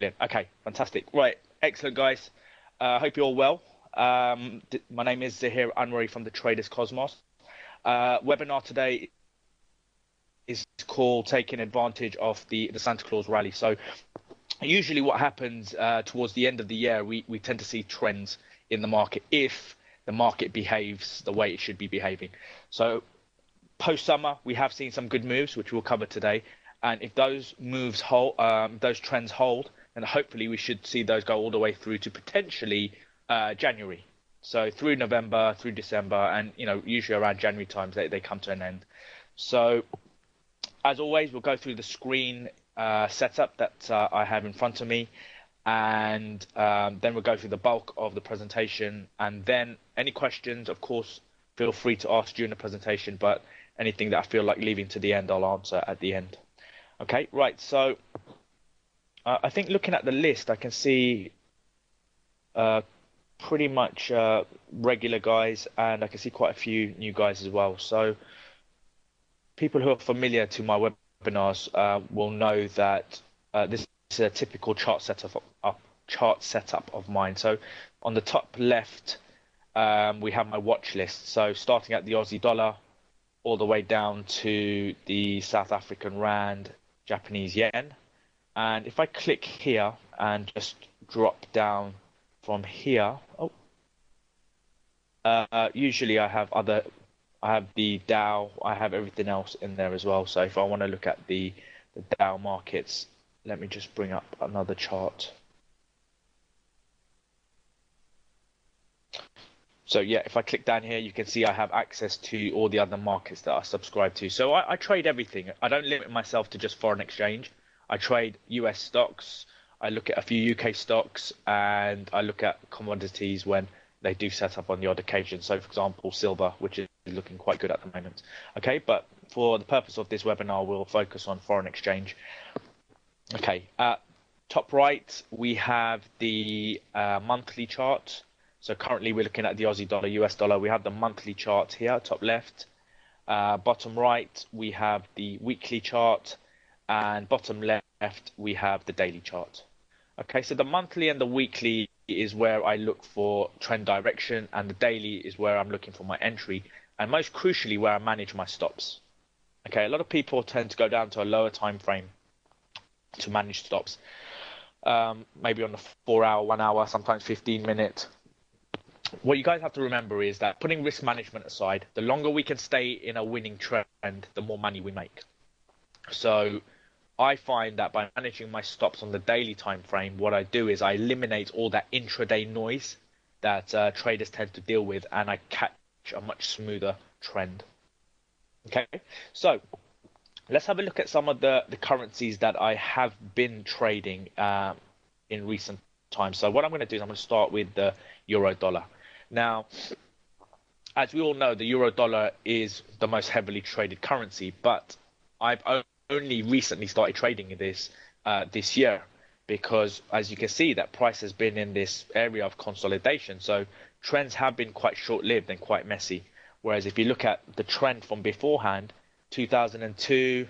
Okay, fantastic. Right, excellent, guys. I hope you're all well. My name is Zaheer Anwari from the Traders Cosmos. Webinar today is called Taking Advantage of the Santa Claus Rally. So usually what happens towards the end of the year, we tend to see trends in the market if the market behaves the way it should be behaving. So post-summer, we have seen some good moves, which we'll cover today. And if those moves hold, those trends hold, then hopefully we should see those go all the way through to potentially January. So through November, through December, and usually around January times they come to an end. So as always, we'll go through the screen setup that I have in front of me, and then we'll go through the bulk of the presentation. And then any questions, of course, feel free to ask during the presentation, but anything that I feel like leaving to the end, I'll answer at the end. Okay, right, so I think looking at the list, I can see pretty much regular guys, and I can see quite a few new guys as well. So people who are familiar to my webinars will know that this is a typical chart setup of mine. So on the top left, we have my watch list. So starting at the Aussie dollar, all the way down to the South African rand, Japanese yen. And if I click here and just drop down from here, usually I have the Dow, I have everything else in there as well. So if I want to look at the Dow markets, let me just bring up another chart. So yeah, if I click down here, you can see I have access to all the other markets that I subscribe to. So I trade everything. I don't limit myself to just foreign exchange. I trade US stocks, I look at a few UK stocks, and I look at commodities when they do set up on the odd occasion. So for example, silver, which is looking quite good at the moment. Okay, but for the purpose of this webinar, we'll focus on foreign exchange. Okay, top right, we have the monthly chart. So currently we're looking at the Aussie dollar, US dollar. We have the monthly chart here, top left. Bottom right, we have the weekly chart. And bottom left, we have the daily chart. Okay, so the monthly and the weekly is where I look for trend direction, and the daily is where I'm looking for my entry, and most crucially, where I manage my stops. Okay, a lot of people tend to go down to a lower time frame to manage stops. Maybe on the 4 hour, 1 hour, sometimes 15-minute. What you guys have to remember is that putting risk management aside, the longer we can stay in a winning trend, the more money we make. So I find that by managing my stops on the daily time frame, what I do is I eliminate all that intraday noise that traders tend to deal with, and I catch a much smoother trend. Okay, so let's have a look at some of the currencies that I have been trading in recent times. So what I'm going to do is I'm going to start with the euro dollar. Now, as we all know, the euro dollar is the most heavily traded currency, but I've only recently started trading this this year, because as you can see, that price has been in this area of consolidation. So trends have been quite short-lived and quite messy. Whereas if you look at the trend from beforehand, 2002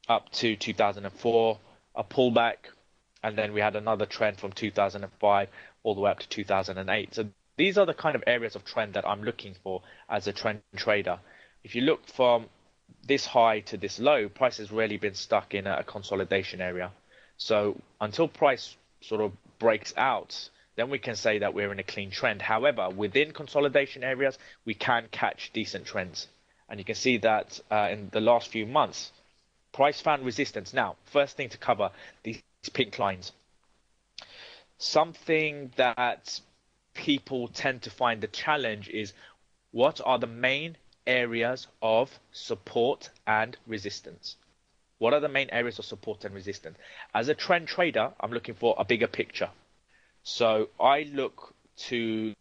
up to 2004, a pullback, and then we had another trend from 2005 all the way up to 2008. So these are the kind of areas of trend that I'm looking for as a trend trader. If you look from this high to this low, price has really been stuck in a consolidation area. So until price sort of breaks out, then we can say that we're in a clean trend. However, within consolidation areas, we can catch decent trends. And you can see that in the last few months, price found resistance. Now, first thing to cover, these pink lines. Something that people tend to find the challenge is, what are the main areas of support and resistance? What are the main areas of support and resistance? As a trend trader, I'm looking for a bigger picture. So I look to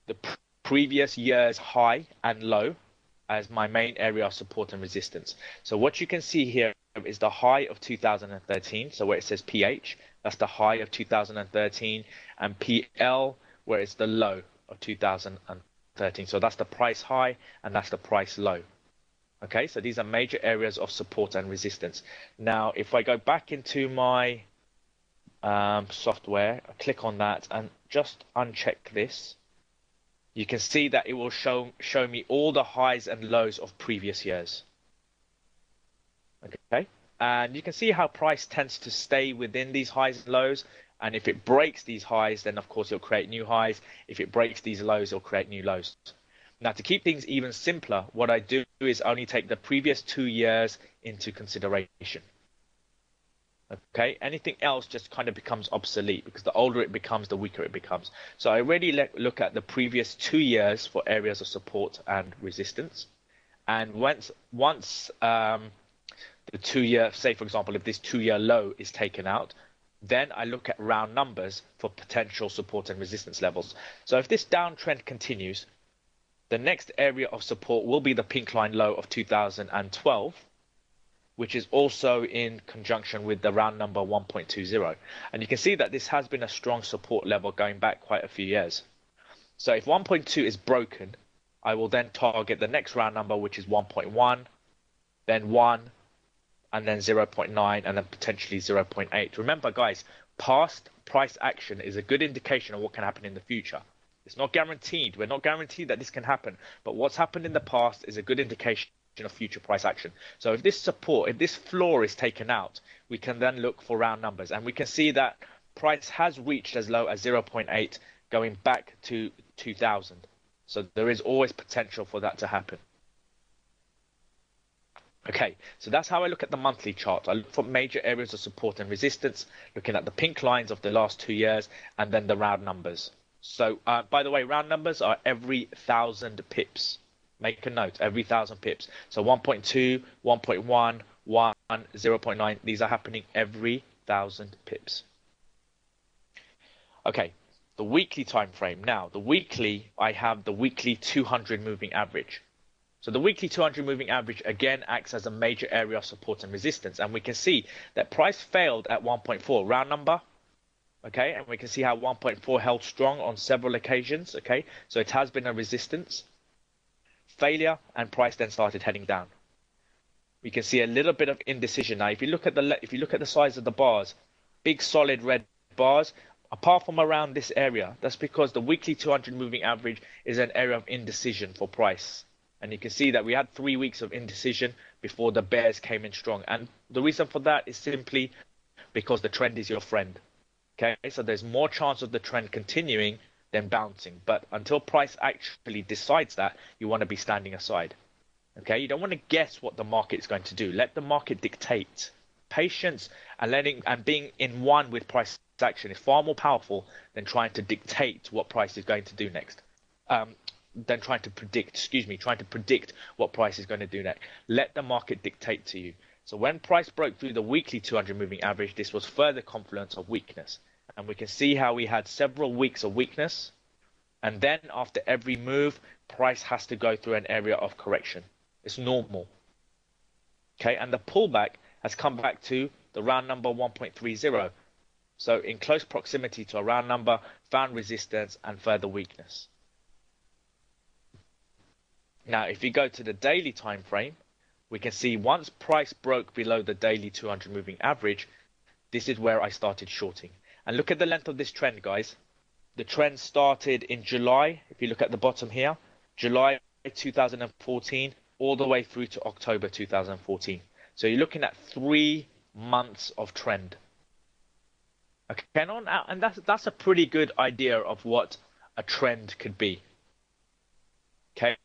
the previous year's high and low as my main area of support and resistance. So what you can see here is the high of 2013. So where it says PH, that's the high of 2013, and PL, where it's the low of 2013. So that's the price high and that's the price low. Okay, so these are major areas of support and resistance. Now, if I go back into my software. I click on that and just uncheck this. You can see that it will show me all the highs and lows of previous years. Okay, and you can see how price tends to stay within these highs and lows. And if it breaks these highs, then of course it'll create new highs. If it breaks these lows, it'll create new lows. Now, to keep things even simpler, what I do is only take the previous 2 years into consideration. Okay, anything else just kind of becomes obsolete because the older it becomes, the weaker it becomes. So I really look at the previous 2 years for areas of support and resistance. And once the 2 year, say for example, if this 2 year low is taken out, then I look at round numbers for potential support and resistance levels. So if this downtrend continues, the next area of support will be the pink line low of 2012, which is also in conjunction with the round number 1.20. And you can see that this has been a strong support level going back quite a few years. So if 1.2 is broken, I will then target the next round number, which is 1.1, then 1, and then 0.9, and then potentially 0.8. Remember, guys, past price action is a good indication of what can happen in the future. It's not guaranteed. We're not guaranteed that this can happen. But what's happened in the past is a good indication of future price action. So if this support, if this floor is taken out, we can then look for round numbers. And we can see that price has reached as low as 0.8 going back to 2000. So there is always potential for that to happen. Okay, so that's how I look at the monthly chart. I look for major areas of support and resistance, looking at the pink lines of the last 2 years, and then the round numbers. So, by the way, round numbers are every 1,000 pips. Make a note, every 1,000 pips. So 1.2, 1.1, 1, 0.9, these are happening every 1,000 pips. Okay, the weekly time frame. Now, the weekly, I have the weekly 200 moving average. So the weekly 200 moving average again acts as a major area of support and resistance. And we can see that price failed at 1.4, round number. Okay, and we can see how 1.4 held strong on several occasions. Okay, so it has been a resistance. Failure, and price then started heading down. We can see a little bit of indecision now. If you look at the size of the bars, big solid red bars, apart from around this area, that's because the weekly 200 moving average is an area of indecision for price. And you can see that we had 3 weeks of indecision before the bears came in strong. And the reason for that is simply because the trend is your friend. Okay, so there's more chance of the trend continuing than bouncing. But until price actually decides that, you want to be standing aside. Okay, you don't want to guess what the market is going to do. Let the market dictate. Patience and being in one with price action is far more powerful than trying to dictate what price is going to do next. Than trying to predict what price is going to do next. Let the market dictate to you. So when price broke through the weekly 200 moving average, this was further confluence of weakness. And we can see how we had several weeks of weakness. And then after every move, price has to go through an area of correction. It's normal. Okay, and the pullback has come back to the round number 1.30. So in close proximity to a round number, found resistance and further weakness. Now, if you go to the daily time frame, we can see once price broke below the daily 200 moving average, this is where I started shorting. And look at the length of this trend, guys. The trend started in July, if you look at the bottom here, July 2014, all the way through to October 2014. So you're looking at 3 months of trend. Okay, and that's a pretty good idea of what a trend could be. Okay.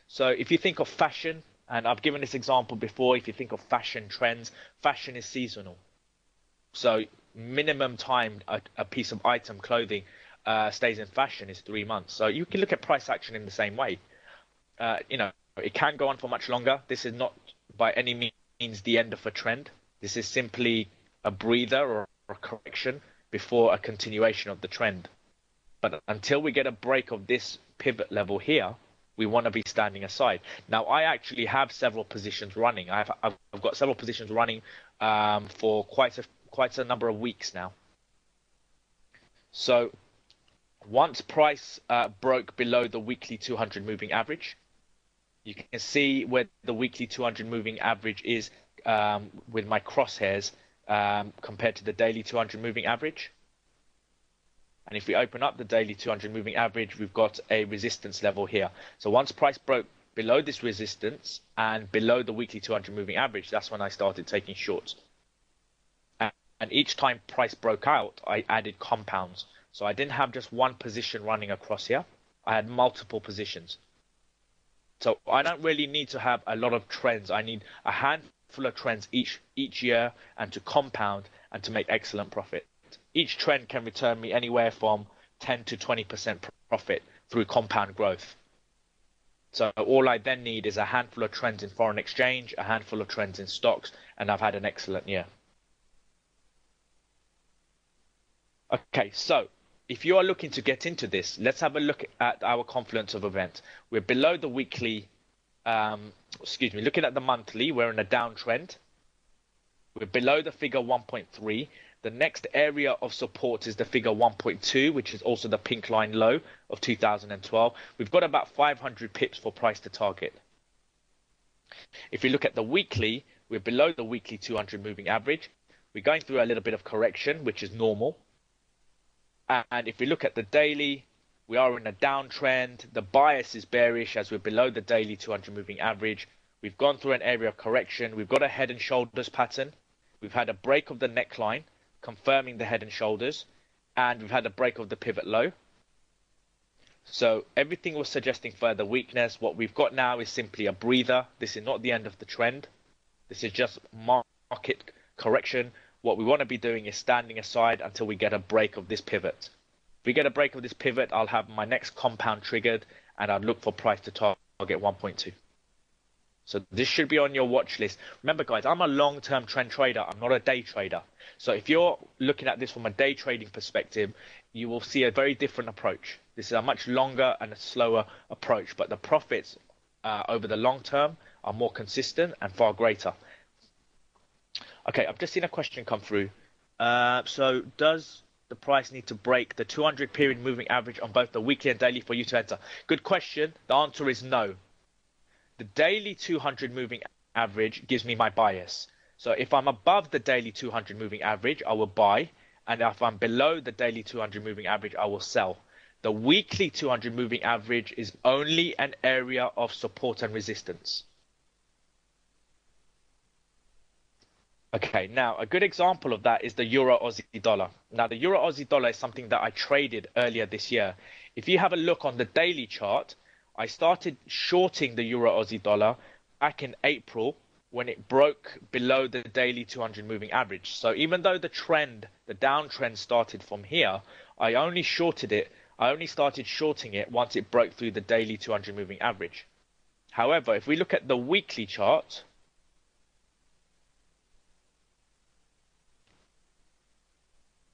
So if you think of fashion, and I've given this example before, if you think of fashion trends, fashion is seasonal. So minimum time a piece of item clothing stays in fashion is 3 months. So you can look at price action in the same way. It can go on for much longer. This is not by any means the end of a trend. This is simply a breather or a correction before a continuation of the trend. But until we get a break of this pivot level here, we want to be standing aside. Now, I actually have several positions running. I've got several positions running for quite a number of weeks now. So once price broke below the weekly 200 moving average, you can see where the weekly 200 moving average is with my crosshairs compared to the daily 200 moving average. And if we open up the daily 200 moving average, we've got a resistance level here. So once price broke below this resistance and below the weekly 200 moving average, that's when I started taking shorts. And each time price broke out, I added compounds. So I didn't have just one position running across here. I had multiple positions. So I don't really need to have a lot of trends. I need a handful of trends each year, and to compound and to make excellent profit. Each trend can return me anywhere from 10 to 20% profit through compound growth. So all I then need is a handful of trends in foreign exchange, a handful of trends in stocks, and I've had an excellent year. Okay, so if you are looking to get into this, let's have a look at our confluence of events. We're below the weekly, looking at the monthly, we're in a downtrend. We're below the figure 1.3. The next area of support is the figure 1.2, which is also the pink line low of 2012. We've got about 500 pips for price to target. If you look at the weekly, we're below the weekly 200 moving average. We're going through a little bit of correction, which is normal. And if we look at the daily, we are in a downtrend. The bias is bearish as we're below the daily 200 moving average. We've gone through an area of correction. We've got a head and shoulders pattern. We've had a break of the neckline, confirming the head and shoulders. And we've had a break of the pivot low. So everything was suggesting further weakness. What we've got now is simply a breather. This is not the end of the trend. This is just market correction. What we want to be doing is standing aside until we get a break of this pivot. If we get a break of this pivot, I'll have my next compound triggered, and I'll look for price to target 1.2. So this should be on your watch list. Remember, guys, I'm a long-term trend trader. I'm not a day trader. So if you're looking at this from a day trading perspective, you will see a very different approach. This is a much longer and a slower approach, but the profits over the long term are more consistent and far greater. Okay, I've just seen a question come through. So does the price need to break the 200 period moving average on both the weekly and daily for you to enter? Good question. The answer is no. The daily 200 moving average gives me my bias. So if I'm above the daily 200 moving average, I will buy. And if I'm below the daily 200 moving average, I will sell. The weekly 200 moving average is only an area of support and resistance. Okay, now a good example of that is the Euro-Aussie dollar. Now the Euro-Aussie dollar is something that I traded earlier this year. If you have a look on the daily chart, I started shorting the Euro-Aussie dollar back in April when it broke below the daily 200 moving average. So even though the trend, the downtrend started from here, I only started shorting it once it broke through the daily 200 moving average. However, if we look at the weekly chart,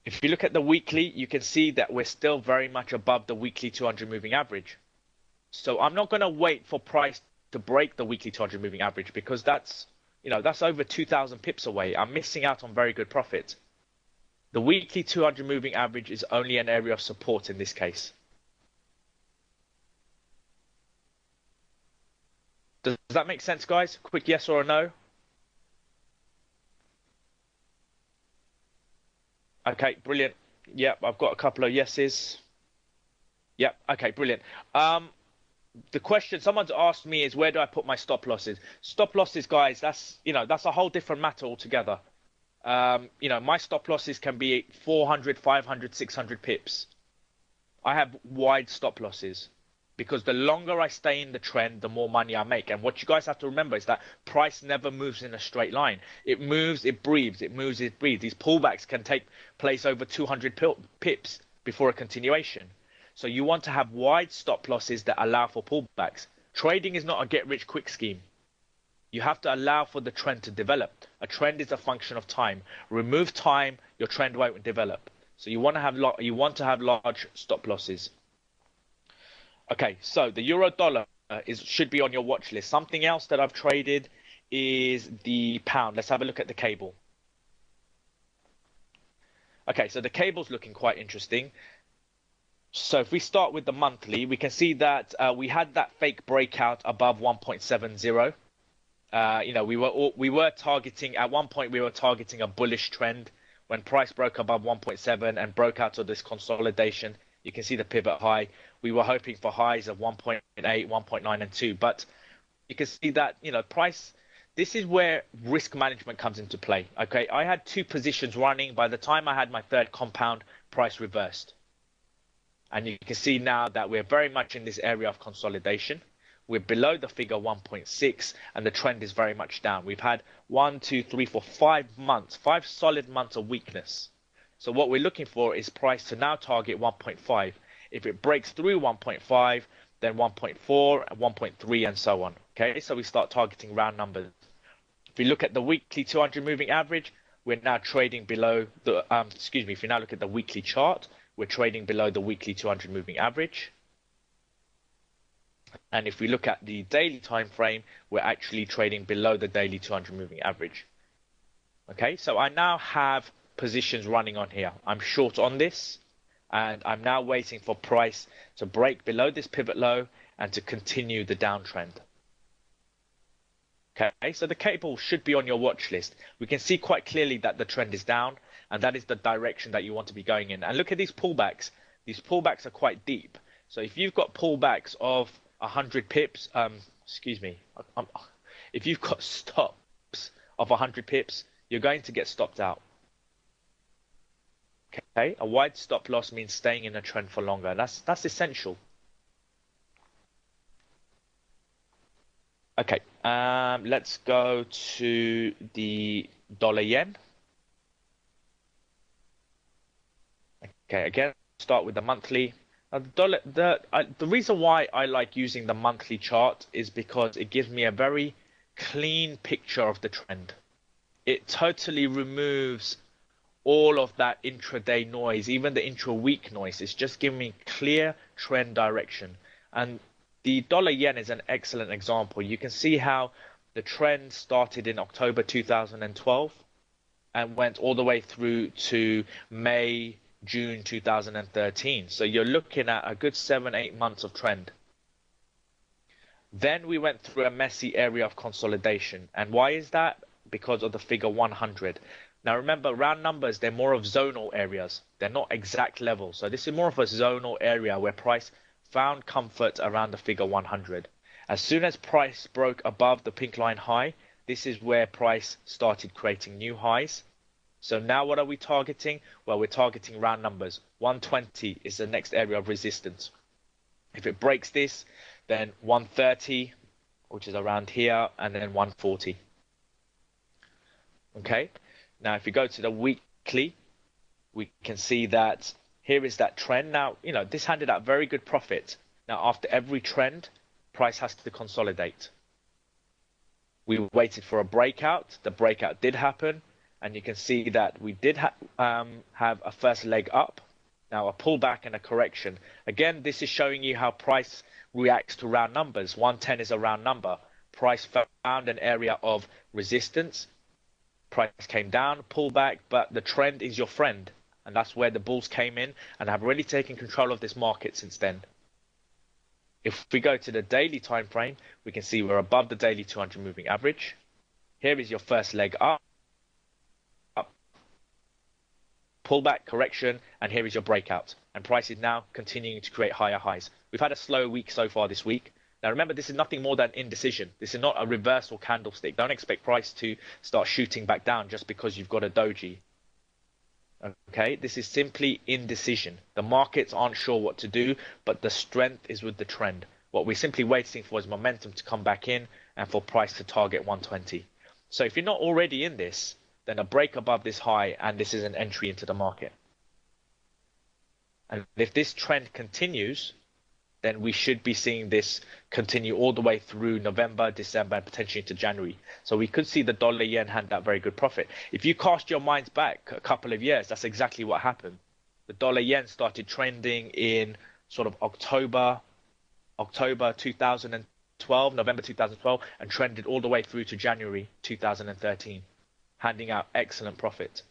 if you look at the weekly, you can see that we're still very much above the weekly 200 moving average. So I'm not going to wait for price to break the weekly 200 moving average because that's over 2,000 pips away. I'm missing out on very good profit. The weekly 200 moving average is only an area of support in this case. Does that make sense, guys? Quick yes or a no? Okay, brilliant. Yep, I've got a couple of yeses. Yep, okay, brilliant. The question someone's asked me is, where do I put my stop losses? Stop losses, guys, that's a whole different matter altogether. My stop losses can be 400, 500, 600 pips. I have wide stop losses because the longer I stay in the trend, the more money I make. And what you guys have to remember is that price never moves in a straight line. It moves, it breathes, it moves, it breathes. These pullbacks can take place over 200 pips before a continuation. So you want to have wide stop losses that allow for pullbacks. Trading is not a get-rich-quick scheme. You have to allow for the trend to develop. A trend is a function of time. Remove time, your trend won't develop. So you want to have large stop losses. Okay, so the euro dollar should be on your watch list. Something else that I've traded is the pound. Let's have a look at the cable. Okay, so the cable's looking quite interesting. So if we start with the monthly, we can see that we had that fake breakout above 1.70. We were targeting at one point. We were targeting a bullish trend when price broke above 1.7 and broke out of this consolidation. You can see the pivot high. We were hoping for highs of 1.8, 1.9, and 2, but you can see that price. This is where risk management comes into play. Okay, I had two positions running. By the time I had my third compound, price reversed, and you can see now that we're very much in this area of consolidation. We're below the figure 1.6, and the trend is very much down. We've had 1, 2, 3, 4, 5 months, 5 solid months of weakness. So what we're looking for is price to now target 1.5. If it breaks through 1.5, then 1.4, 1.3, and so on. Okay, so we start targeting round numbers. If you look at the weekly 200 moving average, we're now trading below the, if you now look at the weekly chart, we're trading below the weekly 200 moving average. And if we look at the daily time frame, we're actually trading below the daily 200 moving average. Okay, so I now have positions running on here. I'm short on this, and I'm now waiting for price to break below this pivot low and to continue the downtrend. Okay, so the cable should be on your watch list. We can see quite clearly that the trend is down, and that is the direction that you want to be going in. And look at these pullbacks. These pullbacks are quite deep. So if you've got pullbacks of 100 pips, if you've got stops of 100 pips, you're going to get stopped out. Okay, a wide stop loss means staying in a trend for longer. That's essential. Okay, let's go to the dollar yen. Okay, again, start with the monthly. The reason why I like using the monthly chart is because it gives me a very clean picture of the trend. It totally removes all of that intraday noise, even the intra-week noise. It's just giving me clear trend direction. And the dollar yen is an excellent example. You can see how the trend started in October 2012 and went all the way through to May, June 2013. So you're looking at a good 7-8 months of trend. Then we went through a messy area of consolidation. And why is that? Because of the figure 100. Now remember, round numbers, they're more of zonal areas. They're not exact levels. So this is more of a zonal area where price found comfort around the figure 100. As soon as price broke above the pink line high, this is where price started creating new highs. So now what are we targeting? Well, we're targeting round numbers. 120 is the next area of resistance. If it breaks this, then 130, which is around here, and then 140. Okay, now if you go to the weekly, we can see that here is that trend. Now, this handed out very good profit. Now, after every trend, price has to consolidate. We waited for a breakout. The breakout did happen. And you can see that we did have a first leg up, now a pullback and a correction. Again, this is showing you how price reacts to round numbers. 110 is a round number. Price found an area of resistance. Price came down, pullback, but the trend is your friend. And that's where the bulls came in and have really taken control of this market since then. If we go to the daily time frame, we can see we're above the daily 200 moving average. Here is your first leg up. Pullback, correction, and here is your breakout. And price is now continuing to create higher highs. We've had a slow week so far this week. Now remember, this is nothing more than indecision. This is not a reversal candlestick. Don't expect price to start shooting back down just because you've got a doji. Okay, this is simply indecision. The markets aren't sure what to do, but the strength is with the trend. What we're simply waiting for is momentum to come back in and for price to target 120. So if you're not already in this, then a break above this high, and this is an entry into the market. And if this trend continues, then we should be seeing this continue all the way through November, December, and potentially into January. So we could see the dollar yen hand out very good profit. If you cast your minds back a couple of years, that's exactly what happened. The dollar yen started trending in sort of October 2012, November 2012, and trended all the way through to January 2013. Handing out excellent profit.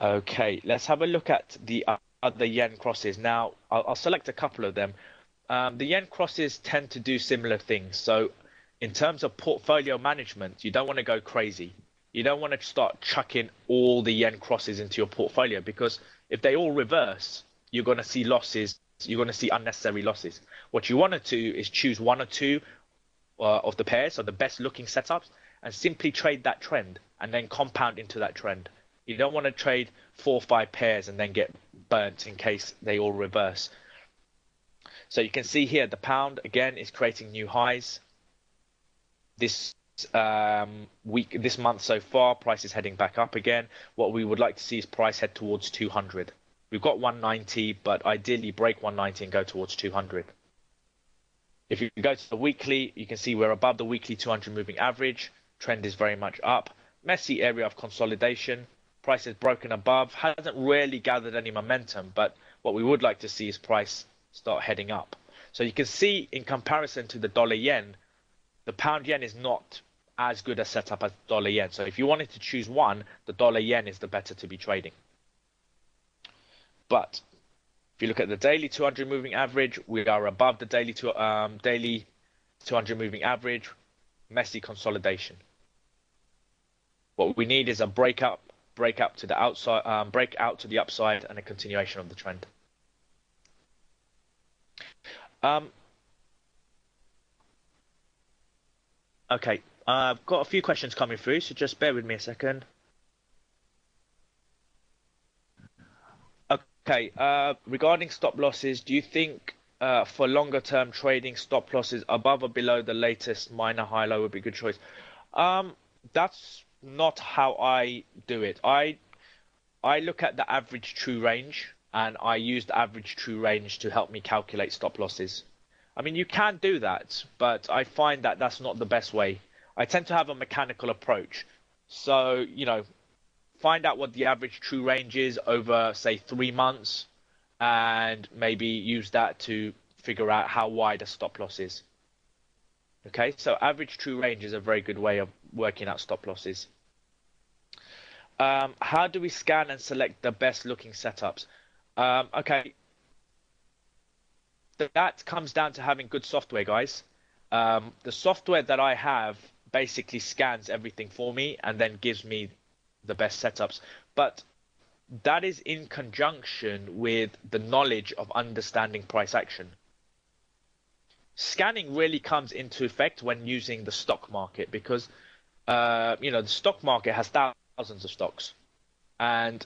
Okay, let's have a look at the other yen crosses. Now, I'll select a couple of them. The yen crosses tend to do similar things. So in terms of portfolio management, you don't want to go crazy. You don't want to start chucking all the yen crosses into your portfolio, because if they all reverse, you're going to see losses. You're going to see unnecessary losses. What you want to do is choose one or two of the pairs, or the best looking setups, and simply trade that trend and then compound into that trend. You don't want to trade 4 or 5 pairs and then get burnt in case they all reverse. So you can see here the pound again is creating new highs. This this month so far, price is heading back up again. What we would like to see is price head towards 200. We've got 190, but ideally break 190 and go towards 200. If you go to the weekly, you can see we're above the weekly 200 moving average. Trend is very much up. Messy area of consolidation. Price is broken above, hasn't really gathered any momentum, but what we would like to see is price start heading up. So you can see in comparison to the dollar yen, the pound yen is not as good a setup as dollar yen. So if you wanted to choose one, the dollar yen is the better to be trading. But if you look at the daily 200 moving average, we are above the daily 200 moving average. Messy consolidation. What we need is a breakout to the outside, breakout to the upside, and a continuation of the trend. Okay, I've got a few questions coming through, so just bear with me a second. Okay, regarding stop losses, do you think for longer term trading, stop losses above or below the latest minor high low would be a good choice? That's not how I do it. I look at the average true range, and I use the average true range to help me calculate stop losses. I mean, you can do that, but I find that that's not the best way. I tend to have a mechanical approach. So, you know, find out what the average true range is over, say, 3 months, and maybe use that to figure out how wide a stop loss is. Okay, so average true range is a very good way of working out stop losses. How do we scan and select the best looking setups? Okay, that comes down to having good software, guys. The software that I have basically scans everything for me and then gives me the best setups. But that is in conjunction with the knowledge of understanding price action. Scanning really comes into effect when using the stock market, because you know, the stock market has thousands of stocks, and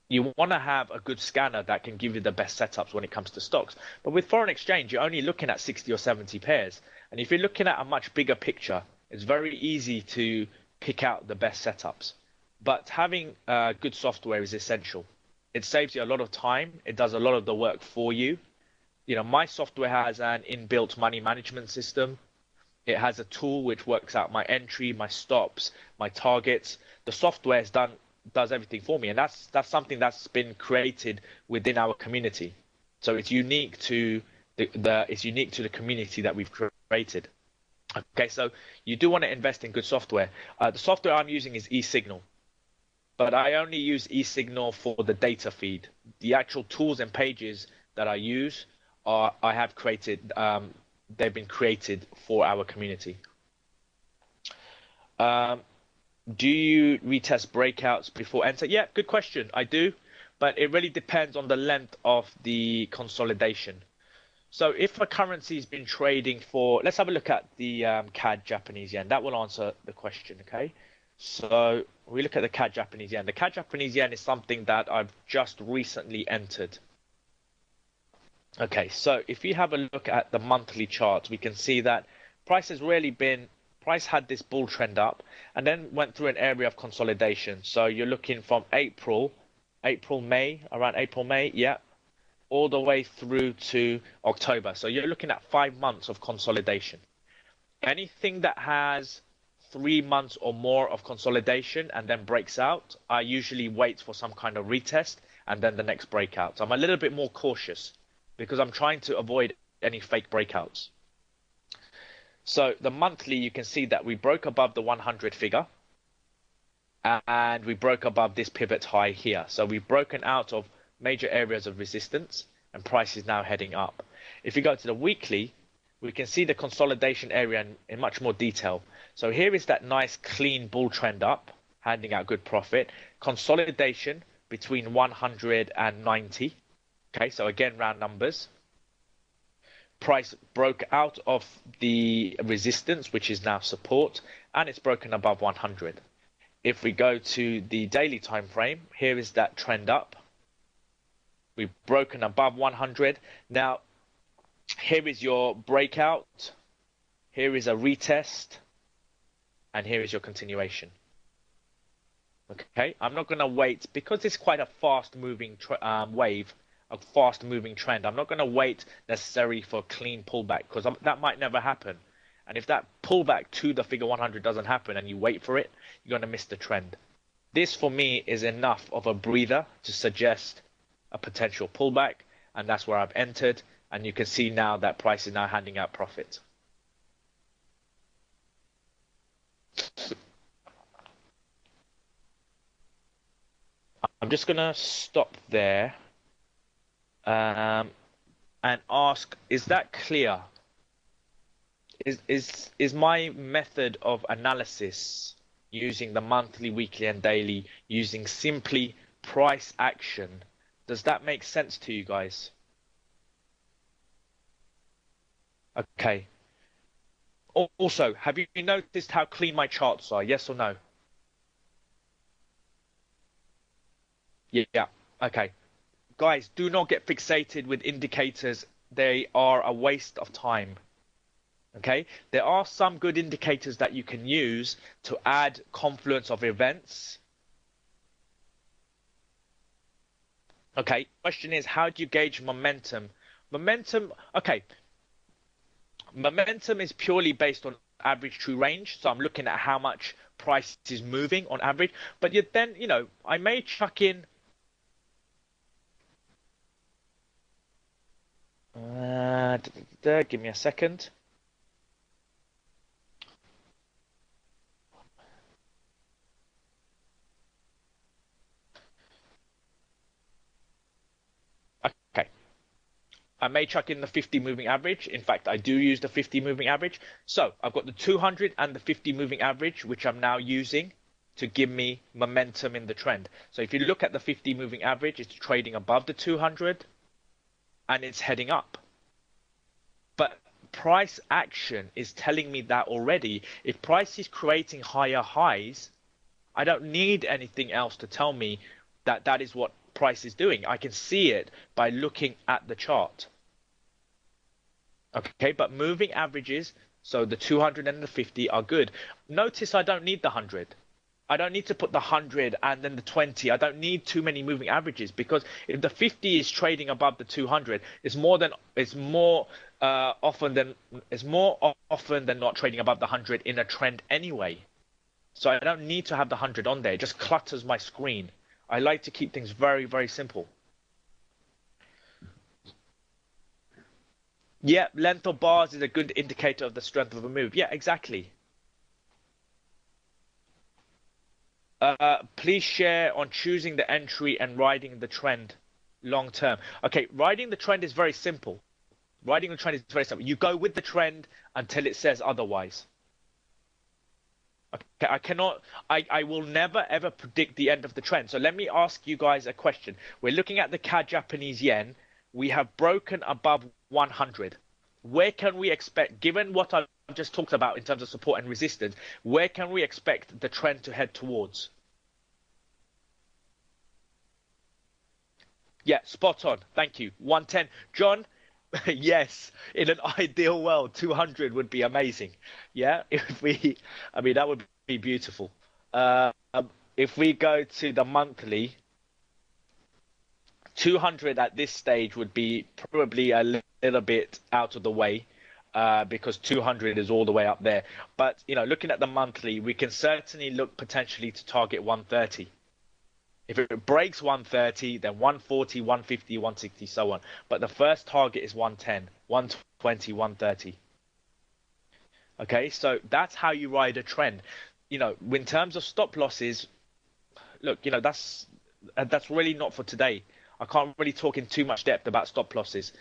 you want to have a good scanner that can give you the best setups when it comes to stocks. But with foreign exchange, you're only looking at 60 or 70 pairs, and if you're looking at a much bigger picture, it's very easy to pick out the best setups. But having good software is essential. It saves you a lot of time. It does a lot of the work for you. You know, my software has an inbuilt money management system. It has a tool which works out my entry, my stops, my targets. The software does everything for me, and that's something that's been created within our community. So it's unique to the community that we've created. Okay, so you do want to invest in good software. The software I'm using is eSignal, but I only use eSignal for the data feed. The actual tools and pages that I use I have created. They've been created for our community. Do you retest breakouts before enter? Yeah, good question. I do, but it really depends on the length of the consolidation. So if a currency has been trading for, let's have a look at the CAD Japanese yen. That will answer the question, okay? So we look at the CAD Japanese yen. The CAD Japanese yen is something that I've just recently entered. Okay, so if you have a look at the monthly chart, we can see that price had this bull trend up and then went through an area of consolidation. So you're looking from around April, May, yeah, all the way through to October. So you're looking at 5 months of consolidation. Anything that has 3 months or more of consolidation and then breaks out, I usually wait for some kind of retest and then the next breakout. So I'm a little bit more cautious because I'm trying to avoid any fake breakouts. So the monthly, you can see that we broke above the 100 figure and we broke above this pivot high here. So we've broken out of major areas of resistance and price is now heading up. If you go to the weekly, we can see the consolidation area in much more detail. So here is that nice clean bull trend up, handing out good profit. Consolidation between 190. Okay, so again, round numbers. Price broke out of the resistance, which is now support, and it's broken above 100. If we go to the daily time frame, here is that trend up. We've broken above 100. Now, here is your breakout. Here is a retest. And here is your continuation. Okay, I'm not going to wait because it's quite a fast moving wave, a fast moving trend. I'm not going to wait necessarily for a clean pullback because that might never happen. And if that pullback to the figure 100 doesn't happen and you wait for it, you're going to miss the trend. This for me is enough of a breather to suggest a potential pullback, and that's where I've entered. And you can see now that price is now handing out profit. I'm just going to stop there and ask, is that clear? Is my method of analysis using the monthly, weekly, and daily, using simply price action, does that make sense to you guys? Okay. Also, have you noticed how clean my charts are? Yes or no? Yeah. Okay. Guys, do not get fixated with indicators. They are a waste of time. Okay. There are some good indicators that you can use to add confluence of events. Okay. Question is, how do you gauge momentum? Momentum, okay. Momentum is purely based on average true range. So I'm looking at how much price is moving on average. But then, I may chuck in give me a second. Okay. I may chuck in the 50 moving average. In fact, I do use the 50 moving average. So I've got the 200 and the 50 moving average, which I'm now using to give me momentum in the trend. So if you look at the 50 moving average, it's trading above the 200 and it's heading up. But price action is telling me that already. If price is creating higher highs, I don't need anything else to tell me that that is what price is doing. I can see it by looking at the chart. Okay, but moving averages, so the 200 and the 50 are good. Notice I don't need the 100. I don't need to put the 100 and then the 20. I don't need too many moving averages because if the 50 is trading above the 200, it's more often than not trading above the 100 in a trend anyway. So I don't need to have the 100 on there. It just clutters my screen. I like to keep things very, very simple. Yeah, length of bars is a good indicator of the strength of a move. Yeah, exactly. Please share on choosing the entry and riding the trend long term. Okay, riding the trend is very simple. Riding the trend is very simple. You go with the trend until it says otherwise. Okay, I will never ever predict the end of the trend. So let me ask you guys a question. We're looking at the CAD Japanese yen. We have broken above 100. Where can we expect, given what I've just talked about in terms of support and resistance, where can we expect the trend to head towards? Yeah, spot on. Thank you. 110. John, yes, in an ideal world, 200 would be amazing. Yeah, that would be beautiful. If we go to the monthly, 200 at this stage would be probably a little bit out of the way because 200 is all the way up there. But, looking at the monthly, we can certainly look potentially to target 130. If it breaks 130, then 140, 150, 160, so on. But the first target is 110, 120, 130. Okay, so that's how you ride a trend. In terms of stop losses, look, that's really not for today. I can't really talk in too much depth about stop losses.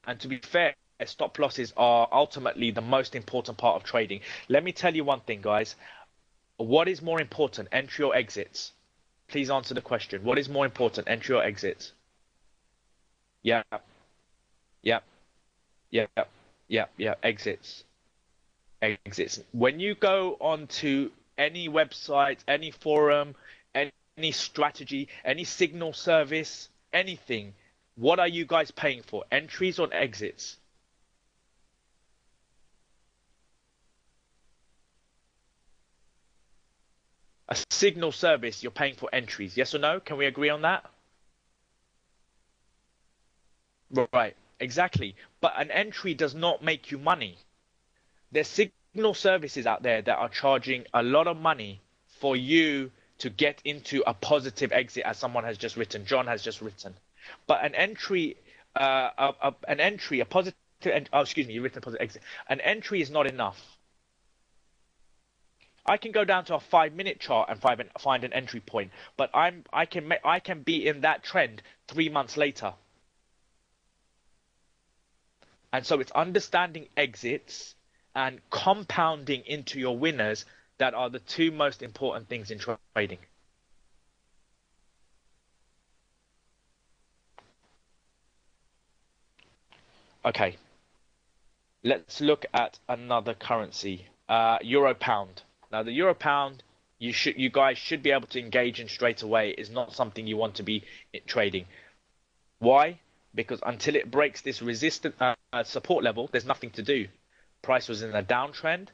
And to be fair, stop losses are ultimately the most important part of trading. Let me tell you one thing, guys. What is more important, entry or exits? Please answer the question. What is more important, entry or exits? Yeah, yeah, yeah, yeah. Exits. Exits. When you go onto any website, any forum, any strategy, any signal service, anything, what are you guys paying for? Entries or exits? A signal service, you're paying for entries. Yes or no? Can we agree on that? Right, exactly. But an entry does not make you money. There's signal services out there that are charging a lot of money for you to get into a positive exit, as someone has just written. John has just written. But an entry, a positive, oh, excuse me, you written positive exit. An entry is not enough. I can go down to a 5-minute chart and find an entry point, but I can be in that trend 3 months later. And so it's understanding exits and compounding into your winners that are the two most important things in trading. Okay, let's look at another currency, Euro Pound. Now the Euro Pound, you guys should be able to engage in straight away. Is not something you want to be trading. Why? Because until it breaks this resistance support level, there's nothing to do. Price was in a downtrend.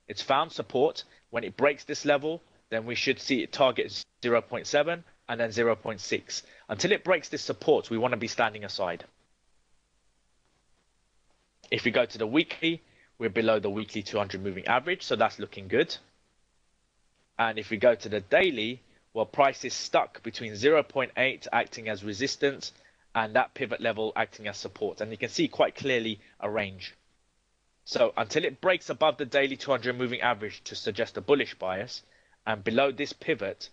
It's found support. When it breaks this level, then we should see it target 0.7 and then 0.6. Until it breaks this support, we want to be standing aside. If we go to the weekly, we're below the weekly 200 moving average, so that's looking good. And if we go to the daily, well, price is stuck between 0.8 acting as resistance and that pivot level acting as support. And you can see quite clearly a range. So until it breaks above the daily 200 moving average to suggest a bullish bias, and below this pivot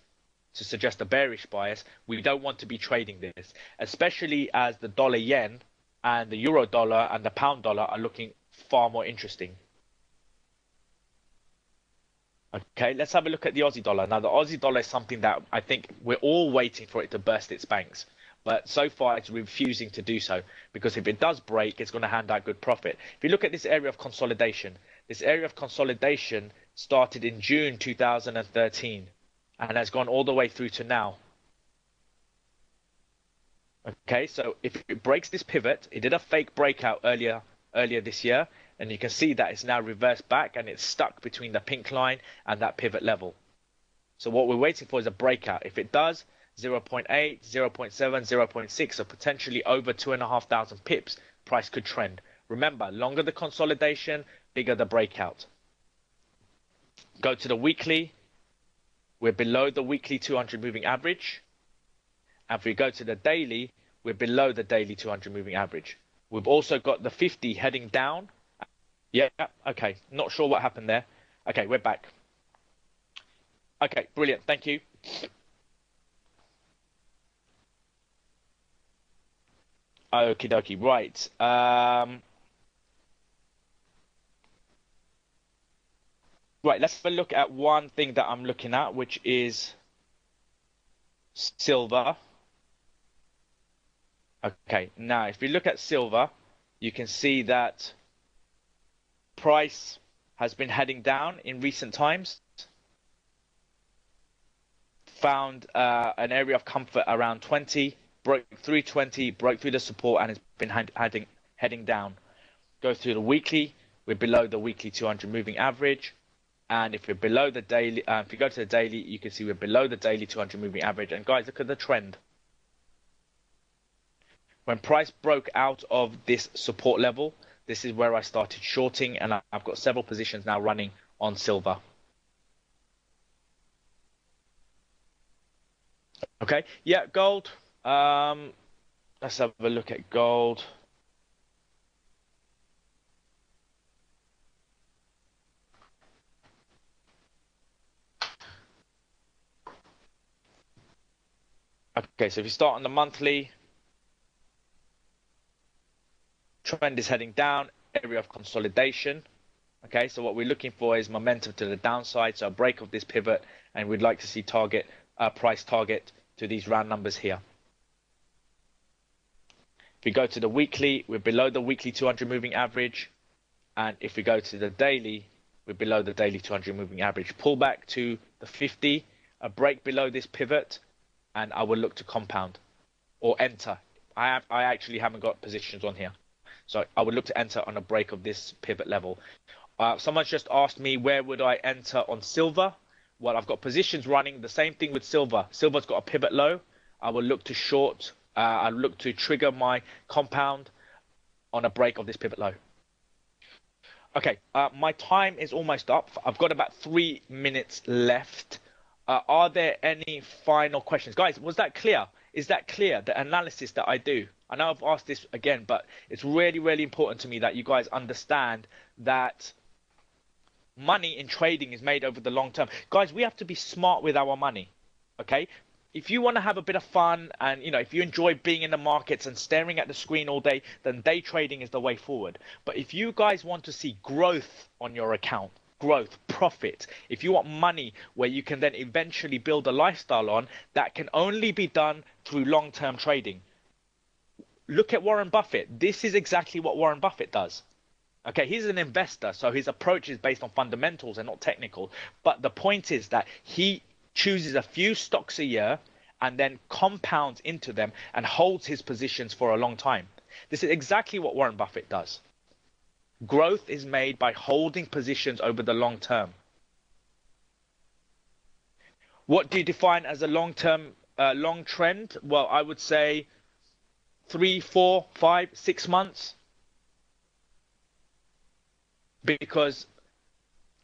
to suggest a bearish bias, we don't want to be trading this, especially as the dollar yen and the euro dollar and the pound dollar are looking far more interesting. Okay, let's have a look at the Aussie dollar. Now, the Aussie dollar is something that I think we're all waiting for it to burst its banks. But so far, it's refusing to do so, because if it does break, it's going to hand out good profit. If you look at this area of consolidation, this area of consolidation started in June 2013 and has gone all the way through to now. Okay, so if it breaks this pivot, it did a fake breakout earlier this year, and you can see that it's now reversed back and it's stuck between the pink line and that pivot level. So what we're waiting for is a breakout. If it does, 0.8, 0.7, 0.6, so potentially over 2,500 pips, price could trend. Remember, longer the consolidation, bigger the breakout. Go to the weekly. We're below the weekly 200 moving average. And if we go to the daily, we're below the daily 200 moving average. We've also got the 50 heading down. Yeah, okay. Not sure what happened there. Okay, we're back. Okay, brilliant. Thank you. Okie dokie. Right. Right, let's have a look at one thing that I'm looking at, which is silver. Okay, now if you look at silver, you can see that price has been heading down in recent times. Found an area of comfort around 20, broke through 20, broke through the support, and has been heading down. Go through the weekly, we're below the weekly 200 moving average. And if we're below the daily, if you go to the daily, you can see we're below the daily 200 moving average. And guys, look at the trend. When price broke out of this support level, this is where I started shorting, and I've got several positions now running on silver. Okay, yeah, gold. Let's have a look at gold. Okay, so if you start on the monthly, Trend is heading down, area of consolidation. Okay, so what we're looking for is momentum to the downside, so a break of this pivot, and we'd like to see target price target to these round numbers here. If we go to the weekly, we're below the weekly 200 moving average, and if we go to the daily, we're below the daily 200 moving average. Pull back to the 50, a break below this pivot, and I will look to compound or enter. I actually haven't got positions on here, so I would look to enter on a break of this pivot level. Someone's just asked me where would I enter on silver. Well, I've got positions running. The same thing with silver. Silver's got a pivot low. I will look to short. I'll look to trigger my compound on a break of this pivot low. Okay, my time is almost up. I've got about 3 minutes left. Are there any final questions? Guys, was that clear? Is that clear, the analysis that I do? I know I've asked this again, but it's really, really important to me that you guys understand that money in trading is made over the long term. Guys, we have to be smart with our money, okay? If you want to have a bit of fun and, you know, if you enjoy being in the markets and staring at the screen all day, then day trading is the way forward. But if you guys want to see growth on your account, growth, profit, if you want money where you can then eventually build a lifestyle on, that can only be done through long-term trading. Look at Warren Buffett. This is exactly what Warren Buffett does. Okay, he's an investor, so his approach is based on fundamentals and not technical. But the point is that he chooses a few stocks a year and then compounds into them and holds his positions for a long time. This is exactly what Warren Buffett does. Growth is made by holding positions over the long term. What do you define as a long-term, long trend? Well, I would say 3, 4, 5, 6 months. Because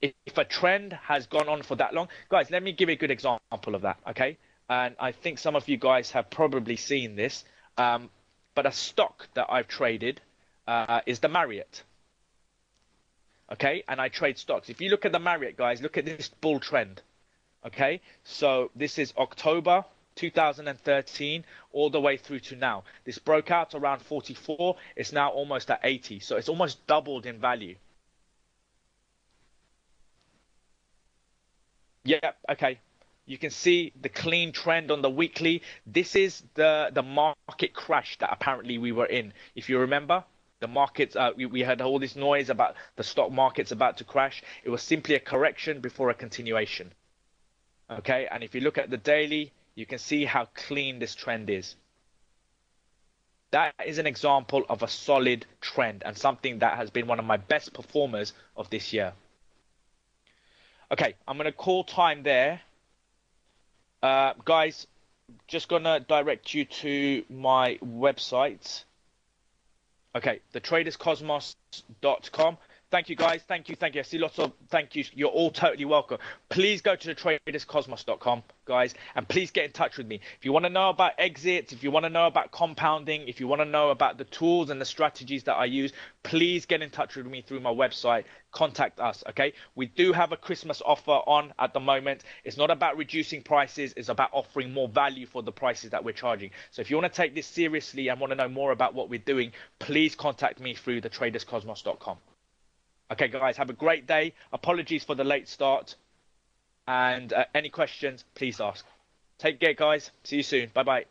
if a trend has gone on for that long, guys, let me give you a good example of that, okay? And I think some of you guys have probably seen this, but a stock that I've traded is the Marriott, okay? And I trade stocks. If you look at the Marriott, guys, look at this bull trend, okay? So this is October 2013 all the way through to now. This broke out around 44. It's now almost at 80. So it's almost doubled in value. Yeah, okay. You can see the clean trend on the weekly. This is the market crash that apparently we were in. If you remember, the markets, we had all this noise about the stock markets about to crash. It was simply a correction before a continuation. Okay, and if you look at the daily, you can see how clean this trend is. That is an example of a solid trend and something that has been one of my best performers of this year. Okay, I'm going to call time there. Guys, just going to direct you to my website. Okay, thetraderscosmos.com. Thank you, guys. Thank you. Thank you. I see lots of thank yous. You're all totally welcome. Please go to thetraderscosmos.com, guys, and please get in touch with me. If you want to know about exits, if you want to know about compounding, if you want to know about the tools and the strategies that I use, please get in touch with me through my website. Contact us, okay? We do have a Christmas offer on at the moment. It's not about reducing prices. It's about offering more value for the prices that we're charging. So if you want to take this seriously and want to know more about what we're doing, please contact me through thetraderscosmos.com. Okay, guys, have a great day. Apologies for the late start. And any questions, please ask. Take care, guys. See you soon. Bye-bye.